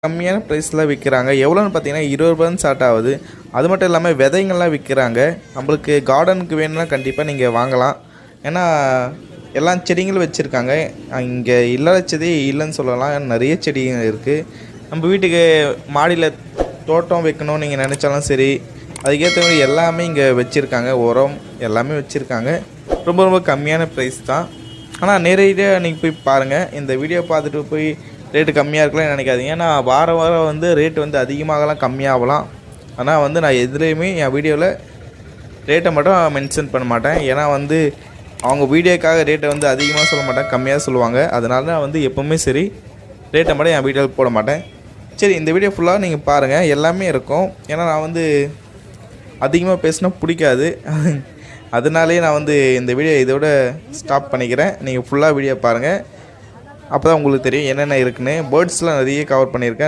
கம்மியான ப்ரைஸில் விற்கிறாங்க. எவ்வளோன்னு பார்த்தீங்கன்னா ரூ. 20 ஸ்டார்ட் ஆகுது. அது மட்டும் இல்லாமல் விதைங்கள்லாம் விற்கிறாங்க. நம்மளுக்கு கார்டனுக்கு வேணும்னா கண்டிப்பாக நீங்கள் வாங்கலாம். ஏன்னா எல்லா செடிங்களும் வச்சுருக்காங்க. இங்கே இல்லாத செடி இல்லைன்னு சொல்லலாம். நிறைய செடிகள் இருக்குது. நம்ம வீட்டுக்கு மாடியில் தோட்டம் வைக்கணும்னு நீங்கள் நினச்சாலும் சரி, அதுக்கேற்ற மாதிரி எல்லாமே இங்கே வச்சுருக்காங்க. உரம் எல்லாமே வச்சுருக்காங்க. ரொம்ப ரொம்ப கம்மியான ப்ரைஸ் தான். ஆனால் நேரடியாக நீங்கள் போய் பாருங்கள். இந்த வீடியோ பார்த்துட்டு போய் ரேட்டு கம்மியாக இருக்கலாம் நினைக்காதீங்க. ஏன்னா வாரம் வாரம் வந்து ரேட்டு வந்து அதிகமாகலாம் கம்மியாகலாம். ஆனால் வந்து நான் எதுலேயுமே என் வீடியோவில் ரேட்டை மட்டும் மென்ஷன் பண்ண மாட்டேன். ஏன்னா வந்து அவங்க வீடியோக்காக ரேட்டை வந்து அதிகமாக சொல்ல மாட்டேன், கம்மியாக சொல்லுவாங்க. அதனால நான் வந்து எப்போவுமே சரி ரேட்டை மட்டும் என் வீடியோவில் போட மாட்டேன். சரி, இந்த வீடியோ ஃபுல்லாக நீங்கள் பாருங்கள், எல்லாமே இருக்கும். ஏன்னா நான் வந்து அதிகமாக பேசினா பிடிக்காது. அதனாலே நான் வந்து இந்த வீடியோ இதோட ஸ்டாப் பண்ணிக்கிறேன். நீங்கள் ஃபுல்லாக வீடியோ பாருங்கள். அப்போ தான் உங்களுக்கு தெரியும் என்னென்ன இருக்குன்னு. பேர்ட்ஸ்லாம் நிறைய கவர் பண்ணியிருக்கேன்.